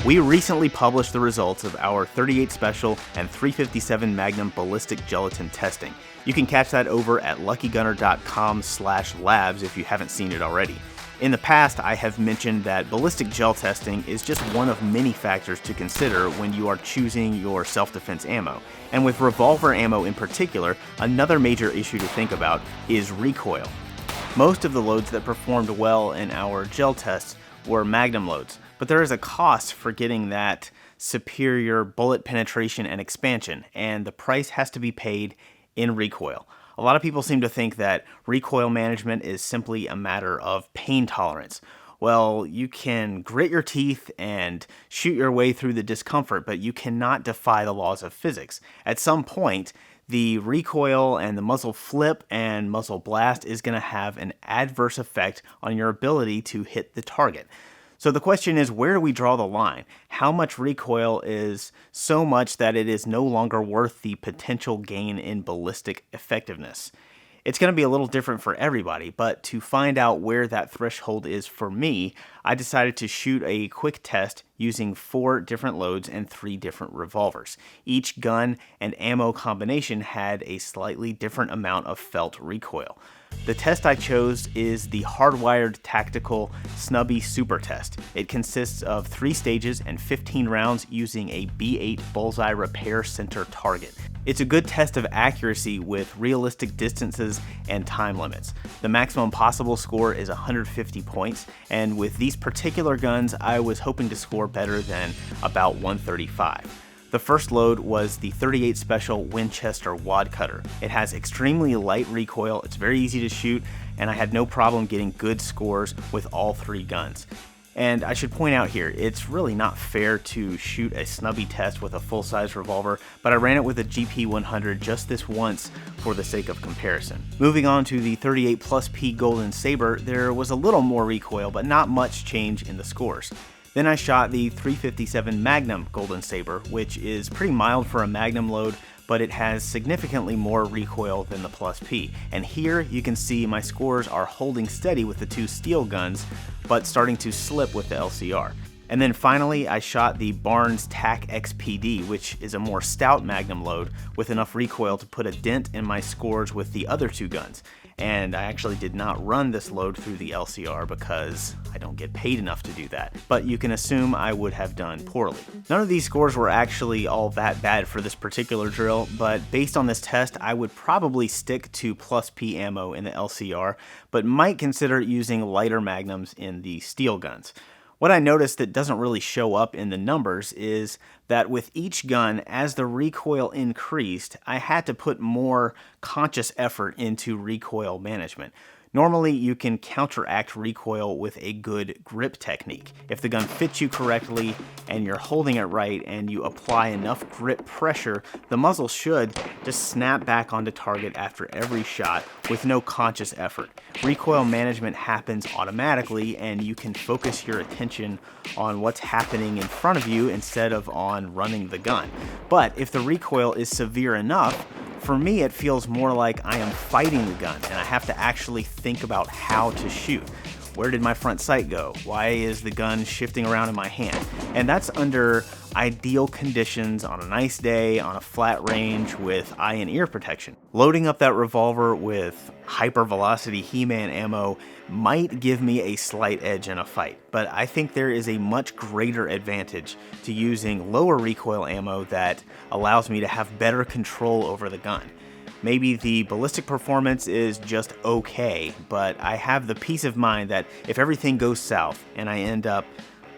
We recently published the results of our 38 Special and 357 Magnum ballistic gelatin testing. You can catch that over at luckygunner.com/labs if you haven't seen it already. In the past, I have mentioned that ballistic gel testing is just one of many factors to consider when you are choosing your self-defense ammo. And with revolver ammo in particular, another major issue to think about is recoil. Most of the loads that performed well in our gel tests were Magnum loads, but there is a cost for getting that superior bullet penetration and expansion, and the price has to be paid in recoil. A lot of people seem to think that recoil management is simply a matter of pain tolerance. Well, you can grit your teeth and shoot your way through the discomfort, but you cannot defy the laws of physics. At some point, the recoil and the muzzle flip and muzzle blast is going to have an adverse effect on your ability to hit the target. So the question is, where do we draw the line? How much recoil is so much that it is no longer worth the potential gain in ballistic effectiveness? It's going to be a little different for everybody, but to find out where that threshold is for me, I decided to shoot a quick test using 4 different loads and 3 different revolvers. Each gun and ammo combination had a slightly different amount of felt recoil. The test I chose is the Hardwired Tactical Snubby Super Test. It consists of 3 stages and 15 rounds using a B8 Bullseye Repair Center target. It's a good test of accuracy with realistic distances and time limits. The maximum possible score is 150 points, and with these particular guns, I was hoping to score better than about 135. The first load was the 38 Special Winchester Wad Cutter. It has extremely light recoil, it's very easy to shoot, and I had no problem getting good scores with all 3 guns. And I should point out here, it's really not fair to shoot a snubby test with a full-size revolver, but I ran it with a GP100 just this once for the sake of comparison. Moving on to the 38 Plus P Golden Saber, there was a little more recoil, but not much change in the scores. Then I shot the 357 Magnum Golden Saber, which is pretty mild for a Magnum load, but it has significantly more recoil than the Plus P. And here you can see my scores are holding steady with the 2 steel guns, but starting to slip with the LCR. And then finally, I shot the Barnes TAC XPD, which is a more stout Magnum load with enough recoil to put a dent in my scores with the other 2 guns. And I actually did not run this load through the LCR because I don't get paid enough to do that. But you can assume I would have done poorly. None of these scores were actually all that bad for this particular drill, but based on this test, I would probably stick to Plus P ammo in the LCR, but might consider using lighter Magnums in the steel guns. What I noticed that doesn't really show up in the numbers is that with each gun, as the recoil increased, I had to put more conscious effort into recoil management. Normally, you can counteract recoil with a good grip technique. If the gun fits you correctly and you're holding it right and you apply enough grip pressure, the muzzle should just snap back onto target after every shot with no conscious effort. Recoil management happens automatically and you can focus your attention on what's happening in front of you instead of on running the gun. But if the recoil is severe enough, for me, it feels more like I am fighting the gun and I have to actually think about how to shoot. Where did my front sight go? Why is the gun shifting around in my hand? And that's under ideal conditions on a nice day, on a flat range with eye and ear protection. Loading up that revolver with hypervelocity He-Man ammo might give me a slight edge in a fight, but I think there is a much greater advantage to using lower recoil ammo that allows me to have better control over the gun. Maybe the ballistic performance is just okay, but I have the peace of mind that if everything goes south and I end up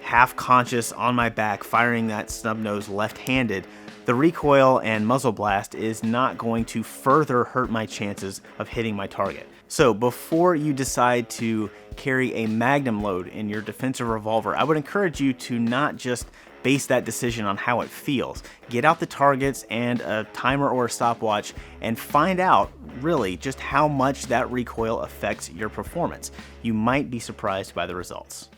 half conscious on my back firing that snub nose left-handed, the recoil and muzzle blast is not going to further hurt my chances of hitting my target. So before you decide to carry a Magnum load in your defensive revolver, I would encourage you to not just base that decision on how it feels. Get out the targets and a timer or a stopwatch and find out really just how much that recoil affects your performance. You might be surprised by the results.